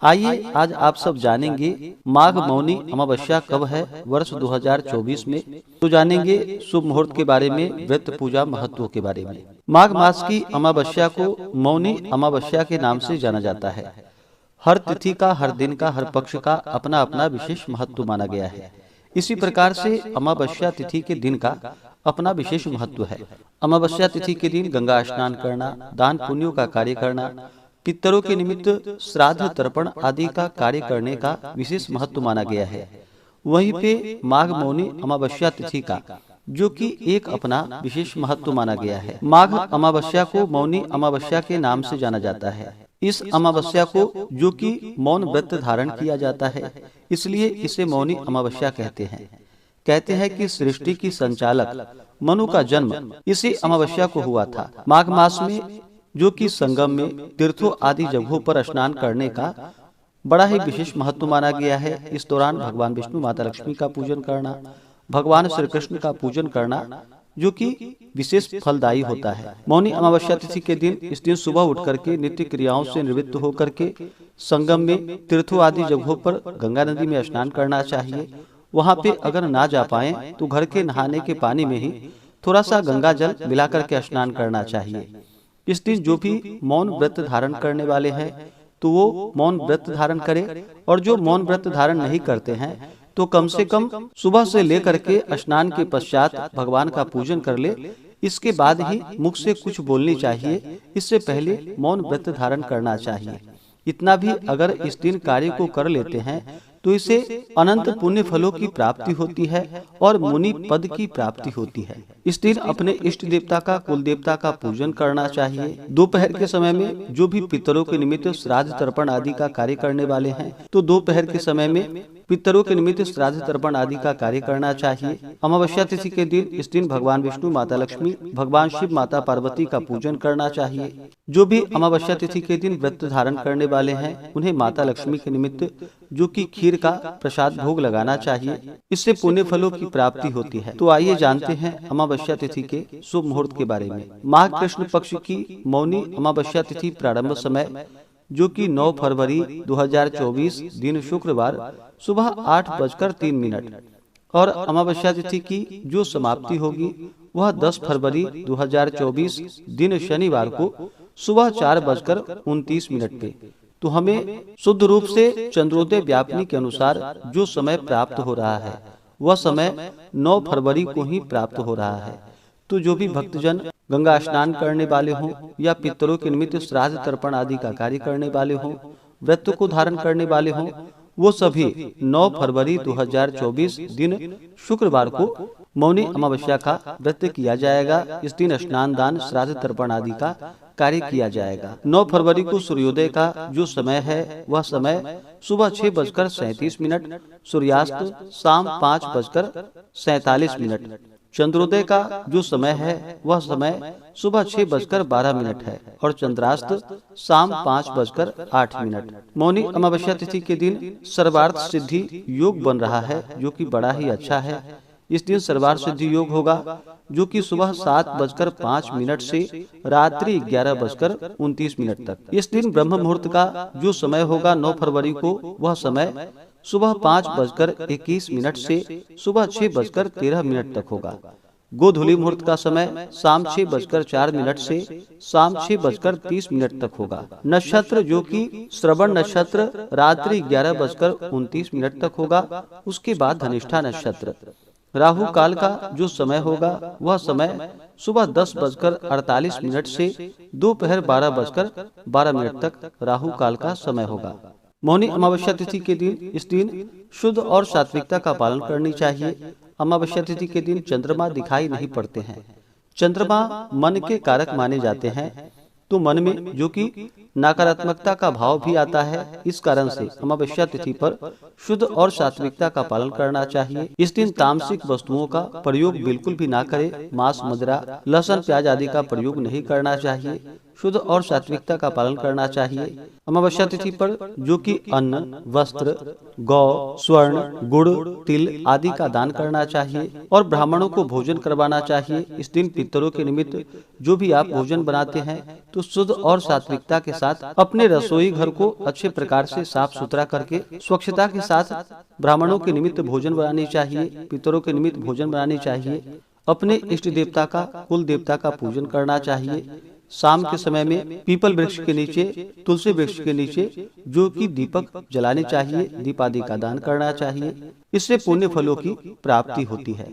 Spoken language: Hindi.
आइए आज आप सब जानेंगे माघ मौनी अमावस्या कब है वर्ष 2024 में। तो जानेंगे शुभ मुहूर्त के बारे में, व्रत पूजा महत्व के बारे में। माघ मास की अमावस्या को मौनी अमावस्या के नाम से जाना जाता है। हर तिथि का, हर दिन का, हर पक्ष का अपना अपना विशेष महत्व माना गया है। इसी प्रकार से अमावस्या तिथि के दिन का अपना विशेष महत्व है। अमावस्या तिथि के दिन गंगा स्नान करना, दान पुण्यों का कार्य करना, पितरों के निमित्त श्राद्ध तर्पण आदि का कार्य करने का विशेष महत्व माना गया है। वहीं पे माघ मौनी अमावस्या तिथि का जो कि एक अपना विशेष महत्व माना गया है। माघ अमावस्या को मौनी अमावस्या के नाम से जाना जाता है। इस अमावस्या को जो कि मौन व्रत धारण किया जाता है, इसलिए इसे मौनी अमावस्या कहते हैं। कहते हैं कि सृष्टि की संचालक मनु का जन्म इसी अमावस्या को हुआ था। माघ मास में जो कि संगम में, तीर्थों आदि जगहों पर स्नान करने का बड़ा ही विशेष महत्व माना गया है। इस दौरान भगवान विष्णु, माता लक्ष्मी का पूजन करना, भगवान श्री कृष्ण का पूजन करना जो कि विशेष फलदायी होता है। मौनी अमावस्या तिथि के दिन इस दिन सुबह उठ करके नित्य क्रियाओं से निवृत्त होकर के संगम में, तीर्थों आदि जगहों पर गंगा नदी में स्नान करना चाहिए। वहाँ पे अगर ना जा पाए तो घर के नहाने के पानी में ही थोड़ा सा गंगा जल मिलाकर के स्नान करना चाहिए। इस दिन जो भी मौन व्रत धारण करने वाले हैं तो वो मौन व्रत धारण करें, और जो मौन व्रत धारण नहीं करते हैं तो कम से कम सुबह से लेकर के स्नान के पश्चात भगवान का पूजन कर ले। इसके बाद ही मुख से कुछ बोलनी चाहिए, इससे पहले मौन व्रत धारण करना चाहिए। इतना भी अगर इस दिन कार्य को कर लेते हैं तो इसे अनंत पुण्य फलों की प्राप्ति होती है और मुनि पद की प्राप्ति होती है। इस दिन अपने इष्ट देवता का, कुल देवता का पूजन करना चाहिए। दोपहर के समय में जो भी पितरों के निमित्त श्राद्ध तर्पण आदि का कार्य करने वाले हैं तो दोपहर के समय में पितरों के निमित्त श्राद्ध तर्पण आदि का कार्य करना चाहिए। अमावस्या तिथि के दिन इस दिन भगवान विष्णु, माता लक्ष्मी, भगवान शिव, माता पार्वती का पूजन करना चाहिए। जो भी अमावस्या तिथि के दिन व्रत धारण करने वाले हैं उन्हें माता लक्ष्मी के निमित्त जो कि खीर का प्रसाद भोग लगाना चाहिए। इससे पुण्य फलों की प्राप्ति होती है। तो आइए जानते हैं अमावस्या तिथि के शुभ मुहूर्त के बारे में। माघ कृष्ण पक्ष की मौनी अमावस्या तिथि प्रारंभ समय जो कि 9 फरवरी 2024 दिन शुक्रवार सुबह 8:03 और अमावस्या तिथि की जो समाप्ति होगी वह 10 फरवरी 2024 दिन शनिवार को सुबह 4:29 पे। तो हमें शुद्ध रूप से चंद्रोदय व्यापनी के अनुसार जो समय प्राप्त हो रहा है वह समय 9 फरवरी को ही प्राप्त हो रहा है। तो जो भी भक्तजन गंगा स्नान करने वाले हों या पितरों के निमित्त श्राद्ध तर्पण आदि का कार्य करने वाले हों, व्रत को धारण करने वाले हों, वो सभी 9 फरवरी 2024 दिन शुक्रवार को मौनी अमावस्या का व्रत किया जाएगा। इस दिन स्नान, दान, श्राद्ध तर्पण आदि का कार्य किया जाएगा। 9 फरवरी को सूर्योदय का जो समय है वह समय सुबह 6:37, सूर्यास्त शाम 5:47। चंद्रोदय का जो समय है वह समय सुबह 6:12 है और चंद्रास्त शाम 5:08। मौनी अमावस्या तिथि के दिन सर्वार्थ सिद्धि योग बन रहा है जो कि बड़ा ही अच्छा है। इस दिन सर्वार्थ सिद्धि योग होगा जो कि सुबह 7:05 से रात्रि 11:29 तक। इस दिन ब्रह्म मुहूर्त का जो समय होगा 9 फरवरी को वह समय सुबह 5:21 से सुबह 6:13 तक होगा। गोधूली मुहूर्त का समय शाम 6:04 से शाम 6:30 तक होगा। नक्षत्र जो कि श्रवण नक्षत्र रात्रि 11:29 तक होगा। उसके बाद धनिष्ठा नक्षत्र। राहु काल का जो समय होगा वह समय सुबह 10:48 से दोपहर 12:12 तक राहु काल का समय होगा। मौनी अमावस्या तिथि के दिन इस दिन शुद्ध और सात्विकता का पालन करनी चाहिए। अमावस्या तिथि के दिन चंद्रमा दिखाई नहीं पड़ते हैं। चंद्रमा मन के कारक माने जाते हैं, तो मन में जो कि नकारात्मकता का भाव भी आता है। इस कारण से अमावस्या तिथि पर शुद्ध और सात्विकता का पालन करना चाहिए। इस दिन तामसिक वस्तुओं का प्रयोग बिल्कुल भी ना करें। मांस, मदिरा, लहसुन, प्याज आदि का प्रयोग नहीं करना चाहिए। शुद्ध और सात्विकता का पालन करना चाहिए। अमावस्या तिथि पर जो कि अन्न, वस्त्र, गौ, स्वर्ण, गुड़, तिल आदि का दान करना चाहिए और ब्राह्मणों को भोजन करवाना चाहिए। इस दिन पितरों के निमित्त जो भी आप भोजन बनाते हैं तो शुद्ध और सात्विकता के साथ अपने रसोई घर को अच्छे प्रकार से साफ सुथरा करके स्वच्छता के साथ ब्राह्मणों के निमित्त भोजन बनानी चाहिए, पितरों के निमित्त भोजन बनानी चाहिए। अपने इष्ट देवता का, कुल देवता का पूजन करना चाहिए। शाम के समय में पीपल वृक्ष के नीचे, तुलसी वृक्ष के नीचे जो कि दीपक जलाने चाहिए, दीप आदि का दान करना चाहिए। इससे पुण्य फलों की प्राप्ति होती है।